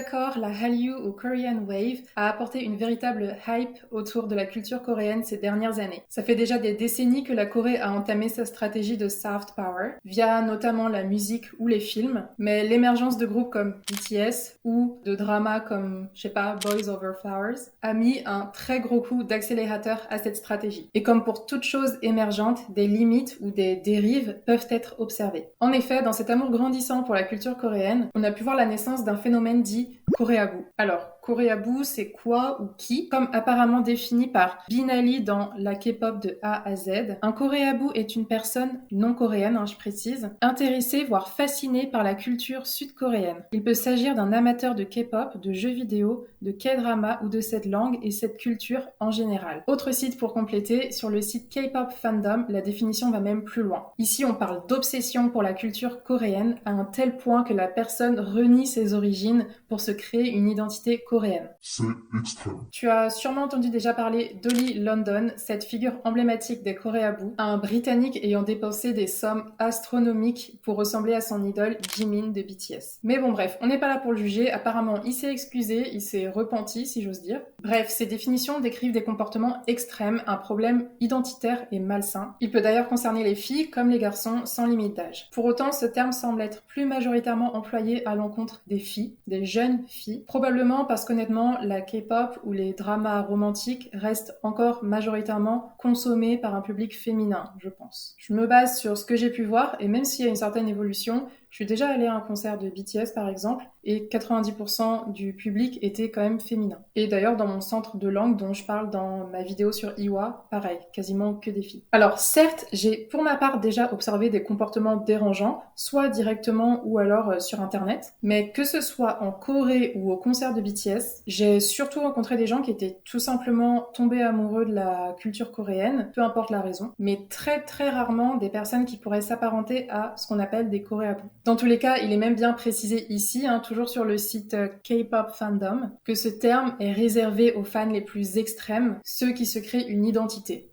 d'accord, la Hallyu ou Korean Wave a apporté une véritable hype autour de la culture coréenne ces dernières années. Ça fait déjà des décennies que la Corée a entamé sa stratégie de soft power, via notamment la musique ou les films, mais l'émergence de groupes comme BTS ou de dramas comme, je sais pas, Boys Over Flowers a mis un très gros coup d'accélérateur à cette stratégie. Et comme pour toute chose émergente, des limites ou des dérives peuvent être observées. En effet, dans cet amour grandissant pour la culture coréenne, on a pu voir la naissance d'un phénomène dit Koreaboo. Alors, Koreaboo, c'est quoi ou qui? Comme apparemment défini par Binali dans la K-pop de A à Z, un Koreaboo est une personne non coréenne, je précise, intéressée voire fascinée par la culture sud-coréenne. Il peut s'agir d'un amateur de K-pop, de jeux vidéo, de K-drama ou de cette langue et cette culture en général. Autre site pour compléter, sur le site K-pop Fandom, la définition va même plus loin. Ici, on parle d'obsession pour la culture coréenne à un tel point que la personne renie ses origines pour se créer une identité coréenne. C'est extrême. Tu as sûrement entendu déjà parler d'Ollie London, cette figure emblématique des Koreaboo, un Britannique ayant dépensé des sommes astronomiques pour ressembler à son idole Jimin de BTS. Mais bon bref, on n'est pas là pour le juger, apparemment il s'est excusé, il s'est repenti si j'ose dire. Bref, ces définitions décrivent des comportements extrêmes, un problème identitaire et malsain. Il peut d'ailleurs concerner les filles comme les garçons sans limite d'âge. Pour autant, ce terme semble être plus majoritairement employé à l'encontre des filles, des jeunes filles, probablement parce qu'honnêtement, la K-pop ou les dramas romantiques restent encore majoritairement consommés par un public féminin, je pense. Je me base sur ce que j'ai pu voir, et même s'il y a une certaine évolution, je suis déjà allée à un concert de BTS par exemple, et 90% du public était quand même féminin. Et d'ailleurs, dans mon centre de langue dont je parle dans ma vidéo sur Iwa, pareil, quasiment que des filles. Alors certes, j'ai pour ma part déjà observé des comportements dérangeants, soit directement ou alors sur internet, mais que ce soit en Corée ou au concert de BTS, j'ai surtout rencontré des gens qui étaient tout simplement tombés amoureux de la culture coréenne, peu importe la raison, mais très très rarement des personnes qui pourraient s'apparenter à ce qu'on appelle des Koreaboo. Dans tous les cas, il est même bien précisé ici, toujours sur le site K-pop Fandom, que ce terme est réservé aux fans les plus extrêmes, ceux qui se créent une identité.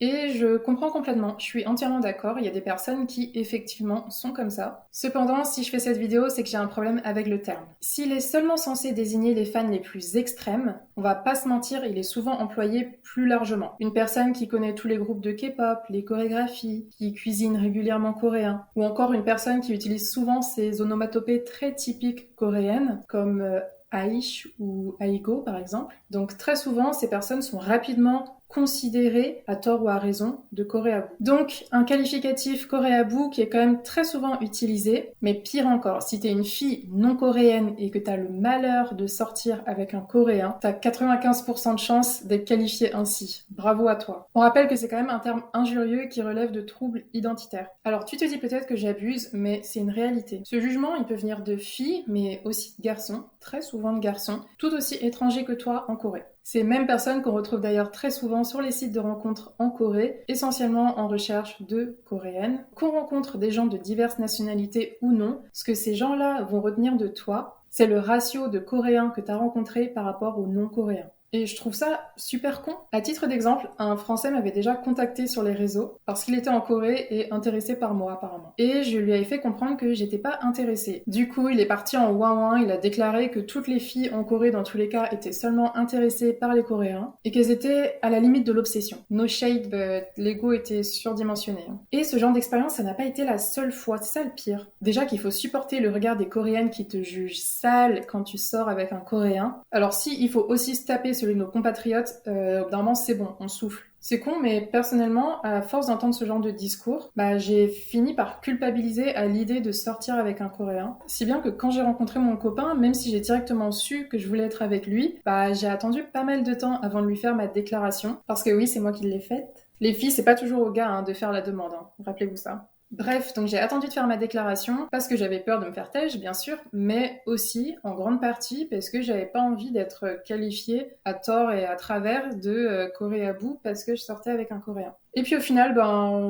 Et je comprends complètement, je suis entièrement d'accord, il y a des personnes qui effectivement sont comme ça. Cependant, si je fais cette vidéo, c'est que j'ai un problème avec le terme. S'il est seulement censé désigner les fans les plus extrêmes, on va pas se mentir, il est souvent employé plus largement. Une personne qui connaît tous les groupes de K-pop, les chorégraphies, qui cuisine régulièrement coréen, ou encore une personne qui utilise souvent ces onomatopées très typiques coréennes, comme Aish ou Aigo par exemple. Donc très souvent, ces personnes sont rapidement considérées, à tort ou à raison, de Koreaboo. Donc un qualificatif Koreaboo qui est quand même très souvent utilisé, mais pire encore, si t'es une fille non coréenne et que t'as le malheur de sortir avec un coréen, t'as 95% de chance d'être qualifié ainsi. Bravo à toi. On rappelle que c'est quand même un terme injurieux qui relève de troubles identitaires. Alors tu te dis peut-être que j'abuse, mais c'est une réalité. Ce jugement, il peut venir de filles, mais aussi de garçons, très souvent de garçons, tout aussi étrangers que toi en Corée. Ces mêmes personnes qu'on retrouve d'ailleurs très souvent sur les sites de rencontres en Corée, essentiellement en recherche de coréennes, qu'on rencontre des gens de diverses nationalités ou non, ce que ces gens-là vont retenir de toi, c'est le ratio de coréens que tu as rencontré par rapport aux non-coréens. Et je trouve ça super con. À titre d'exemple, un Français m'avait déjà contacté sur les réseaux parce qu'il était en Corée et intéressé par moi apparemment. Et je lui avais fait comprendre que j'étais pas intéressée. Du coup, il est parti en ouin-ouin, il a déclaré que toutes les filles en Corée dans tous les cas étaient seulement intéressées par les Coréens et qu'elles étaient à la limite de l'obsession. No shade, but l'ego était surdimensionné. Et ce genre d'expérience, ça n'a pas été la seule fois, c'est ça le pire. Déjà qu'il faut supporter le regard des Coréennes qui te jugent sale quand tu sors avec un Coréen. Alors si, il faut aussi se taper celui de nos compatriotes, d'un moment c'est bon, on souffle. C'est con, mais personnellement, à force d'entendre ce genre de discours, j'ai fini par culpabiliser à l'idée de sortir avec un Coréen. Si bien que quand j'ai rencontré mon copain, même si j'ai directement su que je voulais être avec lui, j'ai attendu pas mal de temps avant de lui faire ma déclaration. Parce que oui, c'est moi qui l'ai faite. Les filles, c'est pas toujours aux gars de faire la demande, rappelez-vous ça. Bref, donc j'ai attendu de faire ma déclaration parce que j'avais peur de me faire têche, bien sûr, mais aussi, en grande partie, parce que j'avais pas envie d'être qualifiée à tort et à travers de Koreaboo parce que je sortais avec un Coréen. Et puis au final,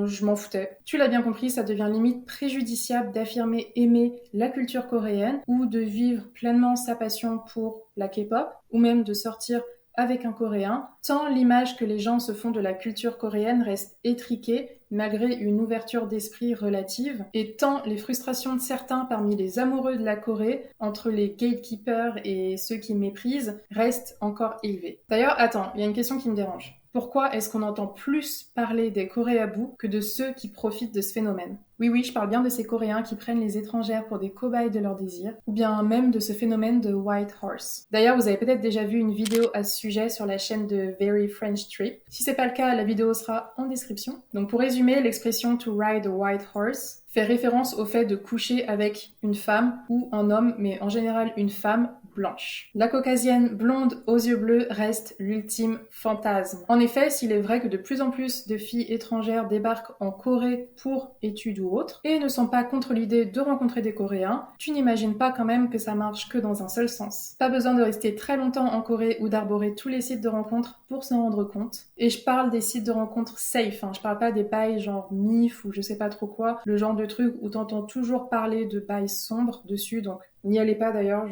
je m'en foutais. Tu l'as bien compris, ça devient limite préjudiciable d'affirmer aimer la culture coréenne ou de vivre pleinement sa passion pour la K-pop ou même de sortir avec un Coréen, tant l'image que les gens se font de la culture coréenne reste étriquée malgré une ouverture d'esprit relative, et tant les frustrations de certains parmi les amoureux de la Corée, entre les gatekeepers et ceux qui méprisent, restent encore élevées. D'ailleurs, attends, il y a une question qui me dérange. Pourquoi est-ce qu'on entend plus parler des Coréabous que de ceux qui profitent de ce phénomène? Oui, je parle bien de ces Coréens qui prennent les étrangères pour des cobayes de leurs désirs, ou bien même de ce phénomène de White Horse. D'ailleurs, vous avez peut-être déjà vu une vidéo à ce sujet sur la chaîne de Very French Trip. Si c'est pas le cas, la vidéo sera en description. Donc pour résumer, l'expression to ride a white horse fait référence au fait de coucher avec une femme ou un homme, mais en général une femme blanche. La caucasienne blonde aux yeux bleus reste l'ultime fantasme. En effet, s'il est vrai que de plus en plus de filles étrangères débarquent en Corée pour études ou autres, et ne sont pas contre l'idée de rencontrer des Coréens, tu n'imagines pas quand même que ça marche que dans un seul sens. Pas besoin de rester très longtemps en Corée ou d'arborer tous les sites de rencontres pour s'en rendre compte. Et je parle des sites de rencontres safe, je parle pas des bails genre MIF ou je sais pas trop quoi, le genre de truc où t'entends toujours parler de bails sombres dessus, donc n'y allez pas d'ailleurs,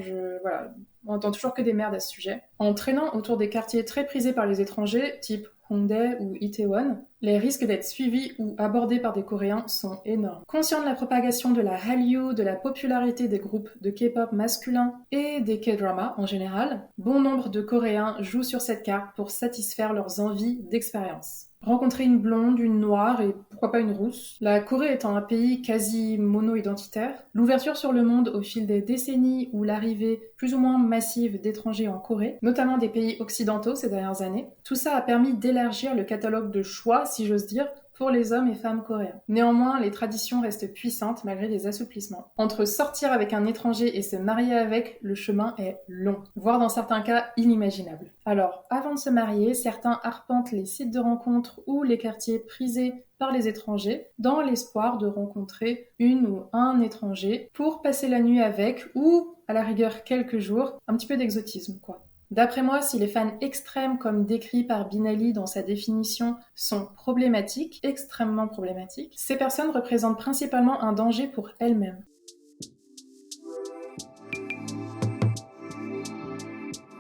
on entend toujours que des merdes à ce sujet. En traînant autour des quartiers très prisés par les étrangers, type Hongdae ou Itaewon, les risques d'être suivis ou abordés par des Coréens sont énormes. Conscient de la propagation de la Hallyu, de la popularité des groupes de K-pop masculins et des K-dramas en général, bon nombre de Coréens jouent sur cette carte pour satisfaire leurs envies d'expérience. Rencontrer une blonde, une noire et pourquoi pas une rousse. La Corée étant un pays quasi mono-identitaire, l'ouverture sur le monde au fil des décennies ou l'arrivée plus ou moins massive d'étrangers en Corée, notamment des pays occidentaux ces dernières années, tout ça a permis d'élargir le catalogue de choix, si j'ose dire, pour les hommes et femmes coréens. Néanmoins, les traditions restent puissantes malgré des assouplissements. Entre sortir avec un étranger et se marier avec, le chemin est long, voire dans certains cas inimaginable. Alors, avant de se marier, certains arpentent les sites de rencontres ou les quartiers prisés par les étrangers dans l'espoir de rencontrer une ou un étranger pour passer la nuit avec ou, à la rigueur, quelques jours, un petit peu d'exotisme, quoi. D'après moi, si les fans extrêmes comme décrits par Binali dans sa définition sont problématiques, extrêmement problématiques, ces personnes représentent principalement un danger pour elles-mêmes.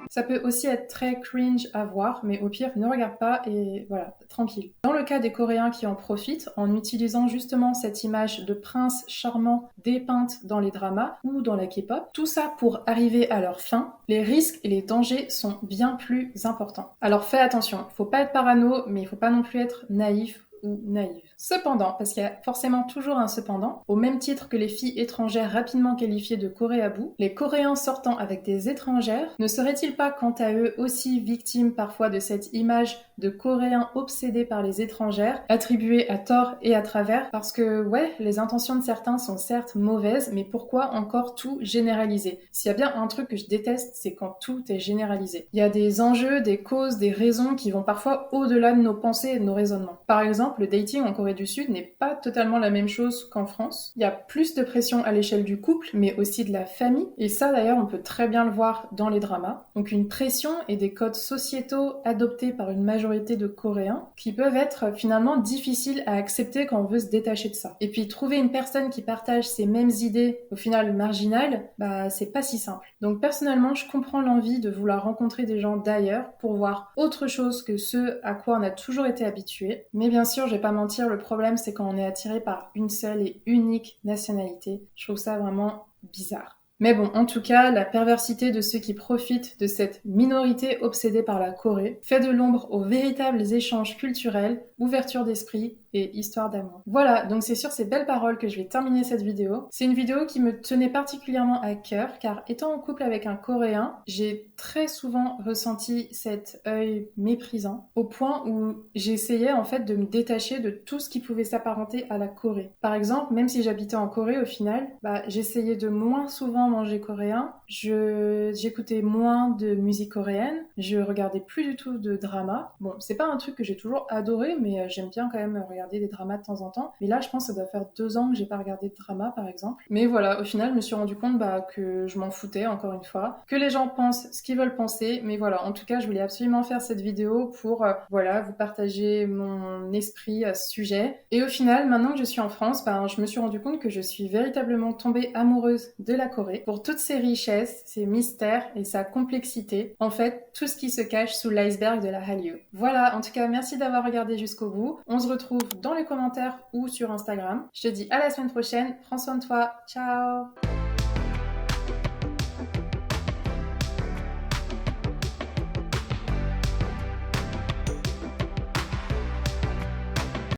Ça peut aussi être très cringe à voir, mais au pire, ne regarde pas et voilà, tranquille. Dans le cas des Coréens qui en profitent, en utilisant justement cette image de prince charmant dépeinte dans les dramas ou dans la K-pop, tout ça pour arriver à leur fin, les risques et les dangers sont bien plus importants. Alors fais attention, faut pas être parano, mais il faut pas non plus être naïf ou naïve. Cependant, parce qu'il y a forcément toujours un cependant, au même titre que les filles étrangères rapidement qualifiées de Coréabous, les Coréens sortant avec des étrangères ne seraient-ils pas quant à eux aussi victimes parfois de cette image de Coréens obsédés par les étrangères, attribuée à tort et à travers, parce que ouais, les intentions de certains sont certes mauvaises, mais pourquoi encore tout généraliser? S'il y a bien un truc que je déteste, c'est quand tout est généralisé. Il y a des enjeux, des causes, des raisons qui vont parfois au-delà de nos pensées et de nos raisonnements. Par exemple, le dating en Corée du Sud n'est pas totalement la même chose qu'en France. Il y a plus de pression à l'échelle du couple, mais aussi de la famille. Et ça, d'ailleurs, on peut très bien le voir dans les dramas. Donc une pression et des codes sociétaux adoptés par une majorité de Coréens qui peuvent être finalement difficiles à accepter quand on veut se détacher de ça. Et puis trouver une personne qui partage ces mêmes idées, au final marginales, c'est pas si simple. Donc personnellement, je comprends l'envie de vouloir rencontrer des gens d'ailleurs pour voir autre chose que ce à quoi on a toujours été habitué. Mais bien sûr, je vais pas mentir, le problème c'est quand on est attiré par une seule et unique nationalité. Je trouve ça vraiment bizarre. Mais bon, en tout cas, la perversité de ceux qui profitent de cette minorité obsédée par la Corée fait de l'ombre aux véritables échanges culturels, ouverture d'esprit et histoire d'amour. Voilà, donc c'est sur ces belles paroles que je vais terminer cette vidéo. C'est une vidéo qui me tenait particulièrement à cœur, car étant en couple avec un Coréen, j'ai très souvent ressenti cet œil méprisant, au point où j'essayais en fait de me détacher de tout ce qui pouvait s'apparenter à la Corée. Par exemple, même si j'habitais en Corée, au final, j'essayais de moins souvent manger coréen, j'écoutais moins de musique coréenne, je regardais plus du tout de drama. Bon, c'est pas un truc que j'ai toujours adoré, mais j'aime bien quand même regarder des dramas de temps en temps. Mais là, je pense que ça doit faire 2 ans que j'ai pas regardé de drama, par exemple. Mais voilà, au final, je me suis rendu compte que je m'en foutais, encore une fois, que les gens pensent ce qu'ils veulent penser. Mais voilà, en tout cas, je voulais absolument faire cette vidéo pour, voilà, vous partager mon esprit à ce sujet. Et au final, maintenant que je suis en France, je me suis rendu compte que je suis véritablement tombée amoureuse de la Corée pour toutes ses richesses, ses mystères et sa complexité. En fait, tout ce qui se cache sous l'iceberg de la Hallyu. Voilà, en tout cas, merci d'avoir regardé jusqu'au bout. On se retrouve dans les commentaires ou sur Instagram. Je te dis à la semaine prochaine. Prends soin de toi. Ciao!